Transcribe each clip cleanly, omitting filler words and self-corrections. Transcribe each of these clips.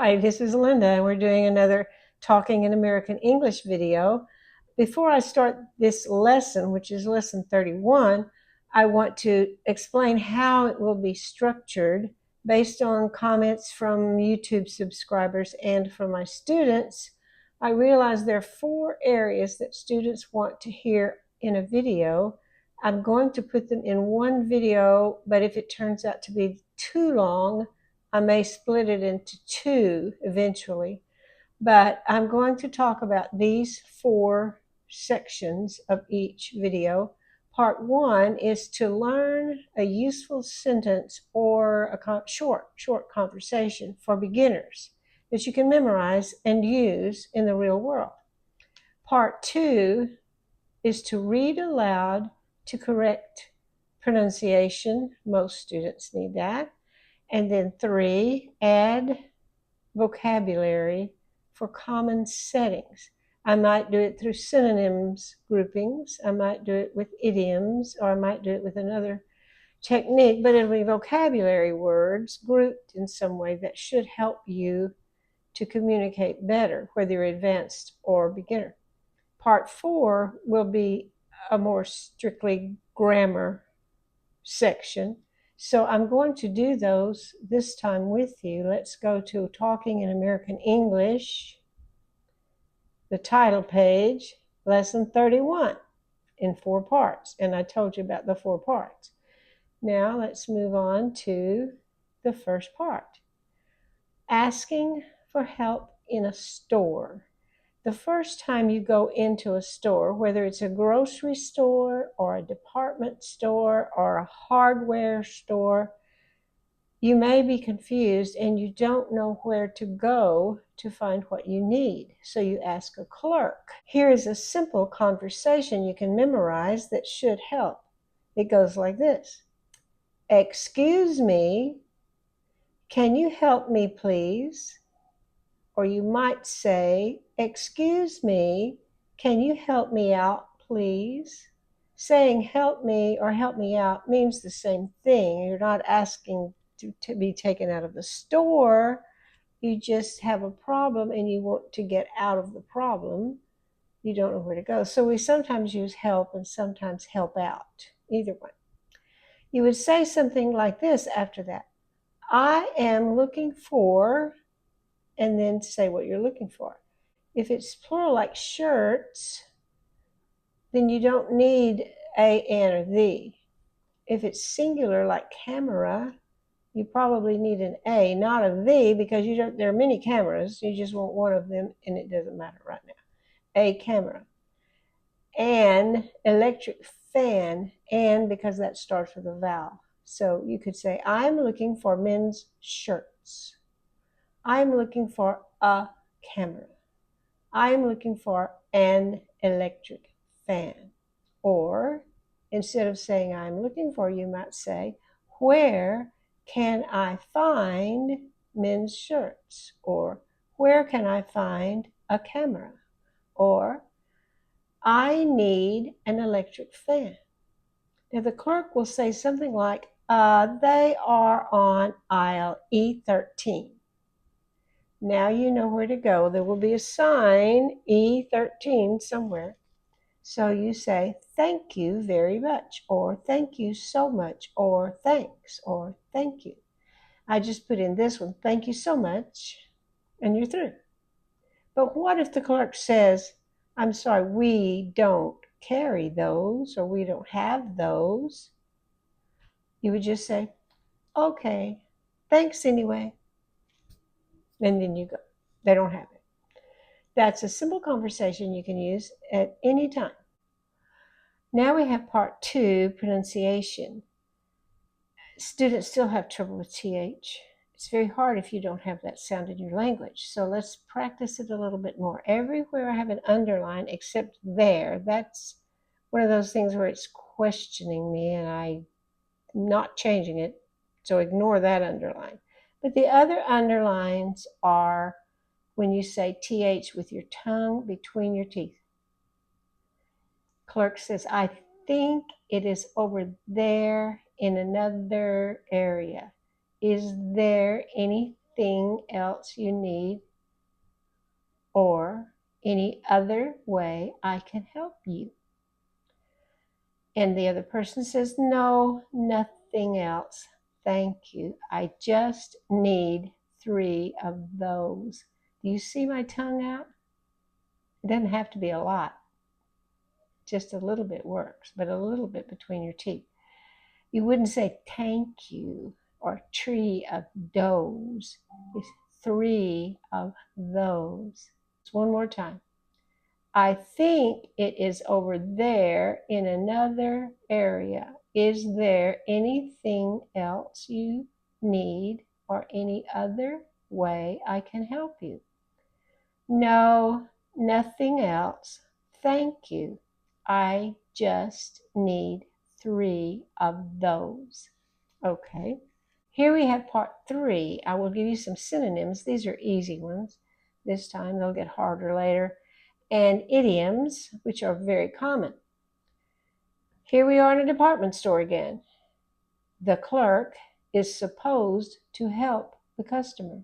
Hi, this is Linda, and we're doing another Talking in American English video. Before I start this lesson, which is lesson 31, I want to explain how it will be structured based on comments from YouTube subscribers and from my students. I realize there are 4 areas that students want to hear in a video. I'm going to put them in one video, but if it turns out to be too long, I may split it into 2 eventually, but I'm going to talk about these 4 sections of each video. Part 1 is to learn a useful sentence or a short conversation for beginners that you can memorize and use in the real world. Part 2 is to read aloud to correct pronunciation. Most students need that. And then 3, add vocabulary for common settings. I might do it through synonyms groupings. I might do it with idioms, or I might do it with another technique, but it'll be vocabulary words grouped in some way that should help you to communicate better, whether you're advanced or beginner. Part 4 will be a more strictly grammar section. So I'm going to do those this time with you. Let's go to Talking in American English, the title page, lesson 31 in 4 parts. And I told you about the 4 parts. Now let's move on to the first part. Asking for help in a store. The first time you go into a store, whether it's a grocery store or a department store or a hardware store, you may be confused and you don't know where to go to find what you need. So you ask a clerk. Here is a simple conversation you can memorize that should help. It goes like this. Excuse me, can you help me please? Or you might say, excuse me, can you help me out, please? Saying help me or help me out means the same thing. You're not asking to be taken out of the store. You just have a problem and you want to get out of the problem. You don't know where to go. So we sometimes use help and sometimes help out. Either one. You would say something like this after that. I am looking for, and then say what you're looking for. If it's plural like shirts, then you don't need a, an, or the. If it's singular like camera, you probably need an a, not a the, because there are many cameras. You just want one of them, and it doesn't matter right now. A camera. An electric fan, and because that starts with a vowel. So you could say, I'm looking for men's shirts. I'm looking for a camera. I'm looking for an electric fan. Or instead of saying I'm looking for, you might say, where can I find men's shirts? Or where can I find a camera? Or I need an electric fan. Now the clerk will say something like, they are on aisle E13. Now you know where to go. There will be a sign, E13, somewhere. So you say, thank you very much, or thank you so much, or thanks, or thank you. I just put in this one, thank you so much, and you're through. But what if the clerk says, I'm sorry, we don't carry those, or we don't have those? You would just say, okay, thanks anyway. And then you go. They don't have it. That's a simple conversation you can use at any time. Now we have part 2, pronunciation. Students still have trouble with TH. It's very hard if you don't have that sound in your language. So let's practice it a little bit more. Everywhere I have an underline except there. That's one of those things where it's questioning me and I'm not changing it. So ignore that underline. But the other underlines are when you say TH with your tongue between your teeth. Clerk says, I think it is over there in another area. Is there anything anything else you need or any other way I can help you? And the other person says, no, nothing else. Thank you. I just need 3 of those. Do you see my tongue out? It doesn't have to be a lot. Just a little bit works, but a little bit between your teeth. You wouldn't say thank you or 3 of those. It's 3 of those. One more time. I think it is over there in another area. Is there anything else you need or any other way I can help you? No, nothing else. Thank you. I just need 3 of those. Okay. Here we have part 3. I will give you some synonyms. These are easy ones. This time they'll get harder later. And idioms, which are very common. Here we are in a department store again. The clerk is supposed to help the customer.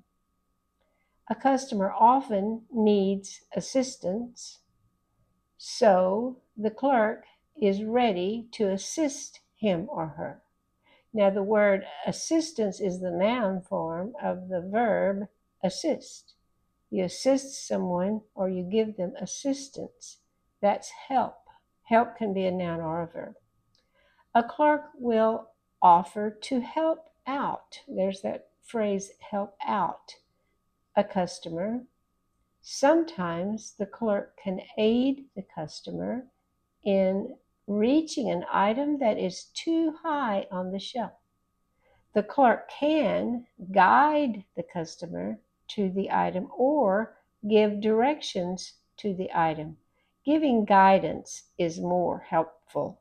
A customer often needs assistance, so the clerk is ready to assist him or her. Now, the word assistance is the noun form of the verb assist. You assist someone or you give them assistance. That's help. Help can be a noun or a verb. A clerk will offer to help out. There's that phrase, help out a customer. Sometimes the clerk can aid the customer in reaching an item that is too high on the shelf. The clerk can guide the customer to the item or give directions to the item. Giving guidance is more helpful.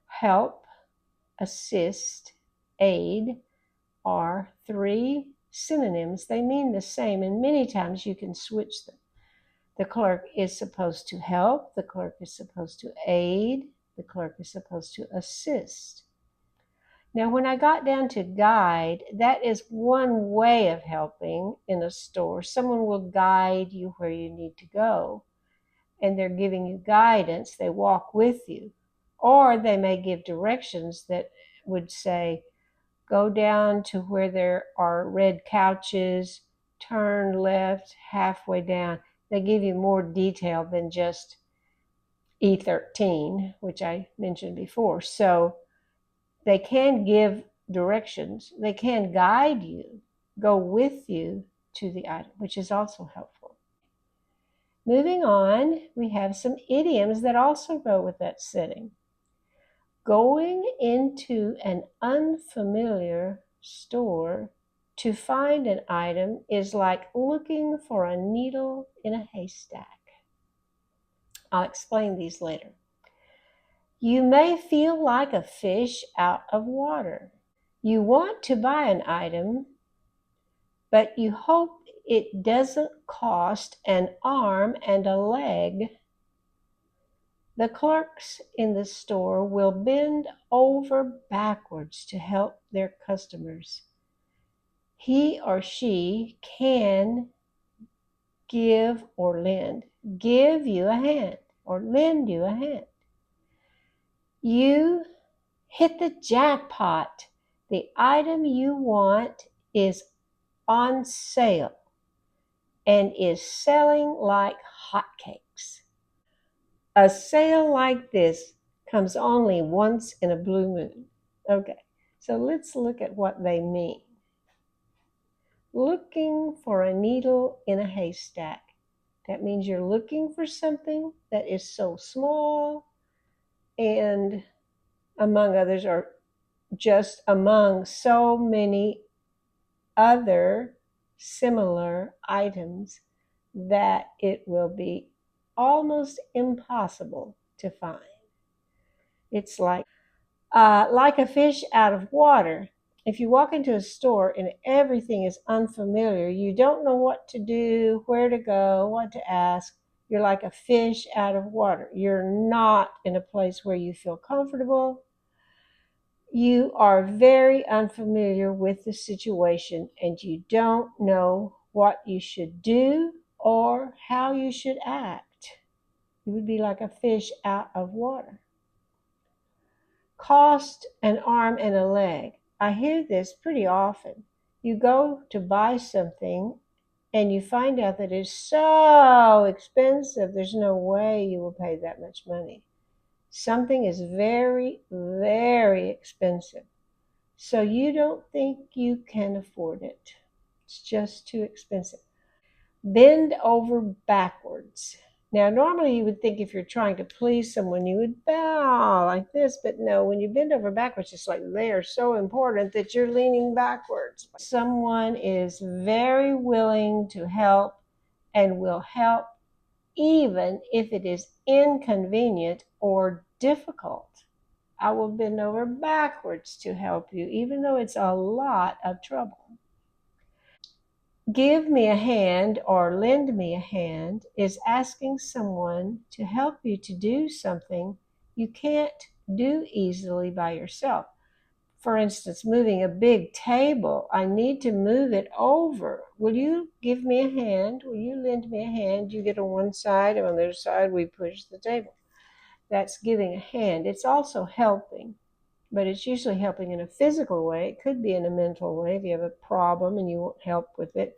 Help, assist, aid are 3 synonyms. They mean the same, and many times you can switch them. The clerk is supposed to help. The clerk is supposed to aid. The clerk is supposed to assist. Now, when I got down to guide, that is one way of helping in a store. Someone will guide you where you need to go, and they're giving you guidance. They walk with you. Or they may give directions that would say, go down to where there are red couches, turn left halfway down. They give you more detail than just E13, which I mentioned before. So they can give directions. They can guide you, go with you to the item, which is also helpful. Moving on, we have some idioms that also go with that setting. Going into an unfamiliar store to find an item is like looking for a needle in a haystack. I'll explain these later. You may feel like a fish out of water. You want to buy an item, but you hope it doesn't cost an arm and a leg. The clerks in the store will bend over backwards to help their customers. He or she can give or lend. Give you a hand or lend you a hand. You hit the jackpot. The item you want is on sale and is selling like hotcakes. A sale like this comes only once in a blue moon. Okay, so let's look at what they mean. Looking for a needle in a haystack. That means you're looking for something that is so small and among others, or just among so many other similar items that it will be almost impossible to find. It's like a fish out of water. If you walk into a store and everything is unfamiliar, you don't know what to do, where to go, what to ask. You're like a fish out of water. You're not in a place where you feel comfortable. You are very unfamiliar with the situation and you don't know what you should do or how you should act. You would be like a fish out of water. Cost an arm and a leg. I hear this pretty often. You go to buy something and you find out that it's so expensive, there's no way you will pay that much money. Something is very, very expensive. So you don't think you can afford it. It's just too expensive. Bend over backwards. Now, normally you would think if you're trying to please someone, you would bow like this, but no, when you bend over backwards, it's like they are so important that you're leaning backwards. Someone is very willing to help and will help even if it is inconvenient or difficult. I will bend over backwards to help you, even though it's a lot of trouble. Give me a hand or lend me a hand is asking someone to help you to do something you can't do easily by yourself. For instance, moving a big table, I need to move it over. Will you give me a hand? Will you lend me a hand? You get on one side, and on the other side, we push the table. That's giving a hand. It's also helping, but it's usually helping in a physical way. It could be in a mental way if you have a problem and you want help with it,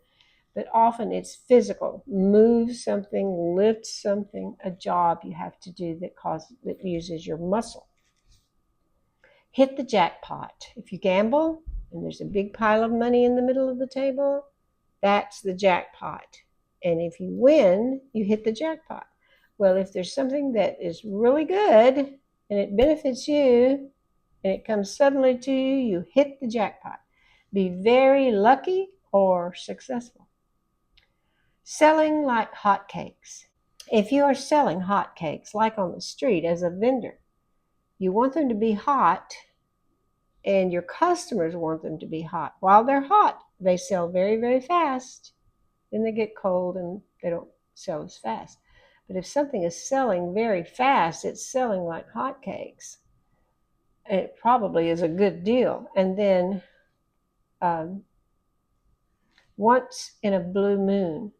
but often it's physical. Move something, lift something, a job you have to do that uses your muscle. Hit the jackpot. If you gamble and there's a big pile of money in the middle of the table, that's the jackpot. And if you win, you hit the jackpot. Well, if there's something that is really good and it benefits you and it comes suddenly to you, you hit the jackpot. Be very lucky or successful. Selling like hotcakes. If you are selling hotcakes, like on the street as a vendor, you want them to be hot and your customers want them to be hot. While they're hot, they sell very, very fast. Then they get cold and they don't sell as fast. But if something is selling very fast, it's selling like hotcakes. It probably is a good deal. And then once in a blue moon.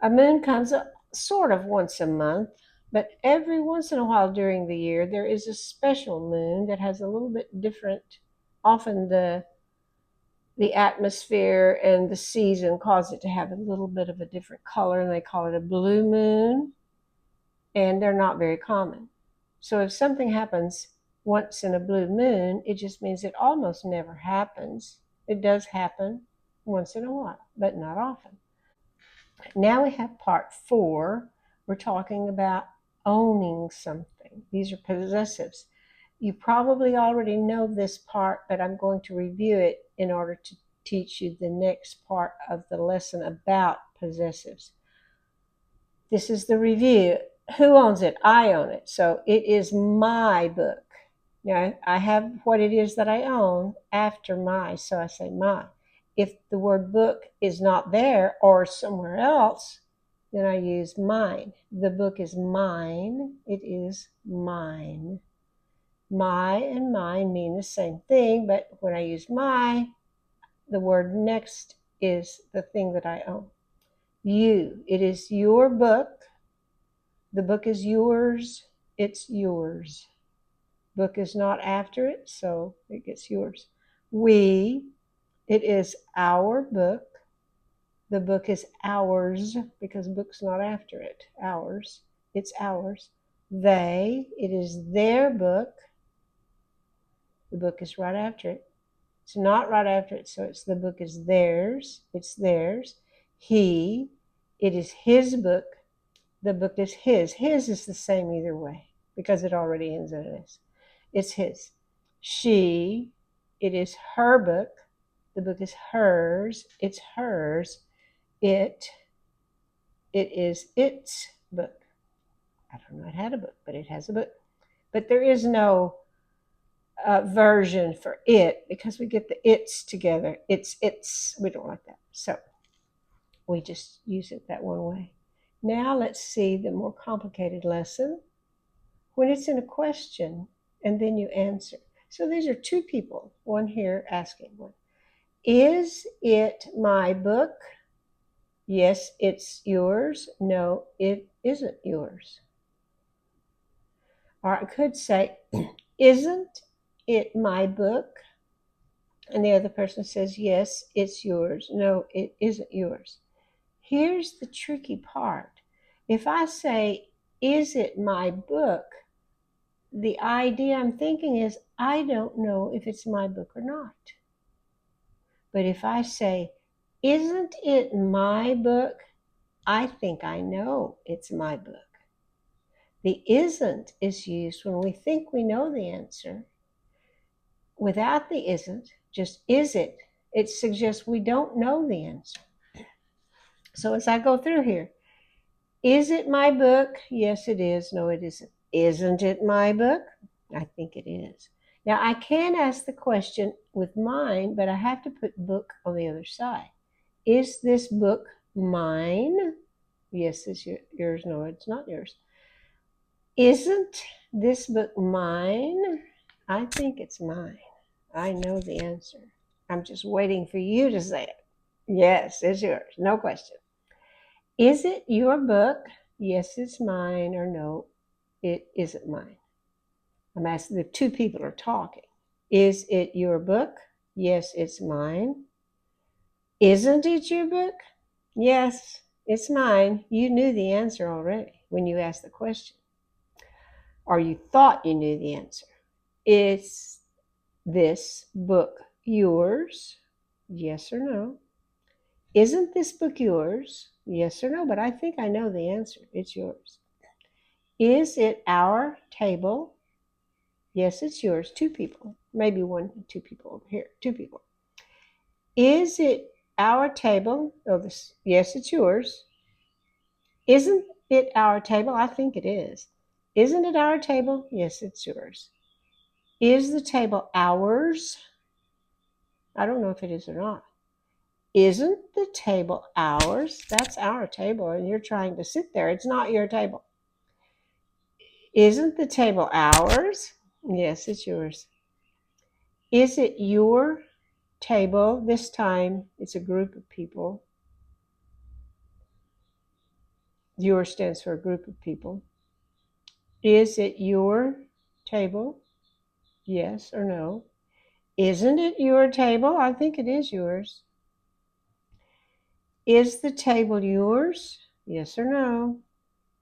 A moon comes up sort of once a month, but every once in a while during the year, there is a special moon that has a little bit different, often the atmosphere and the season cause it to have a little bit of a different color, and they call it a blue moon, and they're not very common. So if something happens once in a blue moon, it just means it almost never happens. It does happen once in a while, but not often. Now we have part 4. We're talking about owning something. These are possessives. You probably already know this part, but I'm going to review it in order to teach you the next part of the lesson about possessives. This is the review. Who owns it? I own it. So it is my book. Now I have what it is that I own after my, so I say my. If the word book is not there or somewhere else, then I use mine. The book is mine. It is mine. My and mine mean the same thing, but when I use my, the word next is the thing that I own. You. It is your book. The book is yours. It's yours. Book is not after it, so it gets yours. We. It is our book. The book is ours because book's not after it. Ours. It's ours. They. It is their book. The book is right after it. It's not right after it, so it's the book is theirs. It's theirs. He. It is his book. The book is his. His is the same either way because it already ends in an S. It's his. She. It is her book. The book is hers. It's hers. It is its book. I don't know it had a book, but it has a book. But there is no version for it because we get the it's together. It's. We don't like that. So we just use it that one way. Now let's see the more complicated lesson. When it's in a question and then you answer. So these are two people, one here asking one. Is it my book? Yes, it's yours. No, it isn't yours. Or I could say, isn't it my book? And the other person says, yes, it's yours. No, it isn't yours. Here's the tricky part. If I say, is it my book? The idea I'm thinking is, I don't know if it's my book or not. But if I say, isn't it my book? I think I know it's my book. The isn't is used when we think we know the answer. Without the isn't, just is it, it suggests we don't know the answer. So as I go through here, is it my book? Yes, it is. No, it isn't. Isn't it my book? I think it is. Now, I can ask the question with mine, but I have to put book on the other side. Is this book mine? Yes, it's yours. No, it's not yours. Isn't this book mine? I think it's mine. I know the answer. I'm just waiting for you to say it. Yes, it's yours. No question. Is it your book? Yes, it's mine. Or no, it isn't mine. I'm asking if two people are talking. Is it your book? Yes, it's mine. Isn't it your book? Yes, it's mine. You knew the answer already when you asked the question, or you thought you knew the answer. Is this book yours? Yes or no? Isn't this book yours? Yes or no? But I think I know the answer. It's yours. Is it our table? Yes, it's yours. Two people. Maybe one, two people over here. Two people. Is it our table? Oh, this. Yes, it's yours. Isn't it our table? I think it is. Isn't it our table? Yes, it's yours. Is the table ours? I don't know if it is or not. Isn't the table ours? That's our table, and you're trying to sit there. It's not your table. Isn't the table ours? Yes, it's yours. Is it your table? This time it's a group of people. Your stands for a group of people. Is it your table? Yes or no? Isn't it your table? I think it is yours. Is the table yours? Yes or no?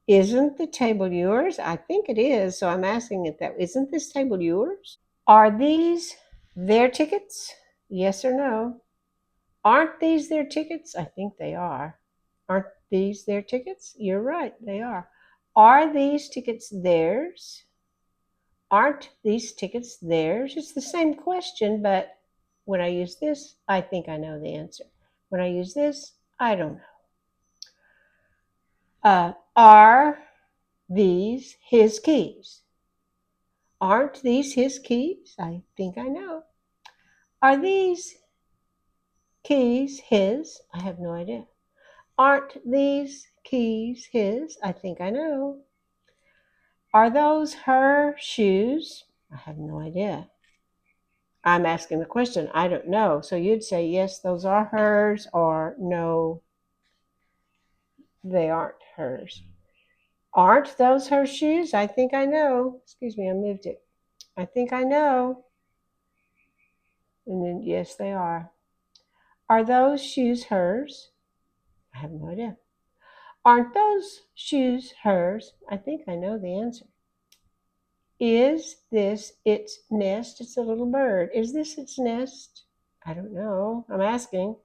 Isn't the table yours? I think it is, so I'm asking it that. Isn't this table yours? Are these their tickets? Yes or no? Aren't these their tickets? I think they are. Aren't these their tickets? You're right, they are. Are these tickets theirs? Aren't these tickets theirs? It's the same question, but when I use this, I think I know the answer. When I use this, I don't know. Are these his keys? Aren't these his keys? I think I know. Are these keys his? I have no idea. Aren't these keys his? I think I know. Are those her shoes? I have no idea. I'm asking the question. I don't know. So you'd say, yes, those are hers, or no, they aren't hers. Aren't those her shoes? I think I know. Excuse me, I moved it. I think I know. And then, yes, they are. Are those shoes hers? I have no idea. Aren't those shoes hers? I think I know the answer. Is this its nest? It's a little bird. Is this its nest? I don't know. I'm asking.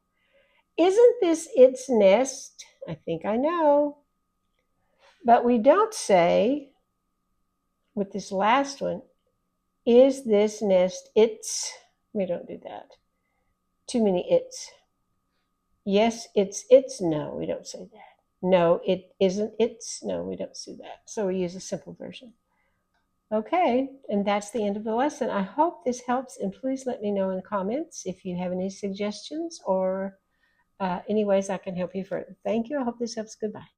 Isn't this its nest? I think I know. But we don't say, with this last one, is this nest its? We don't do that. Too many its. Yes, it's its. No, we don't say that. No, it isn't its. No, we don't say that. So we use a simple version. Okay, and that's the end of the lesson. I hope this helps, and please let me know in the comments if you have any suggestions or any ways I can help you further. Thank you. I hope this helps. Goodbye.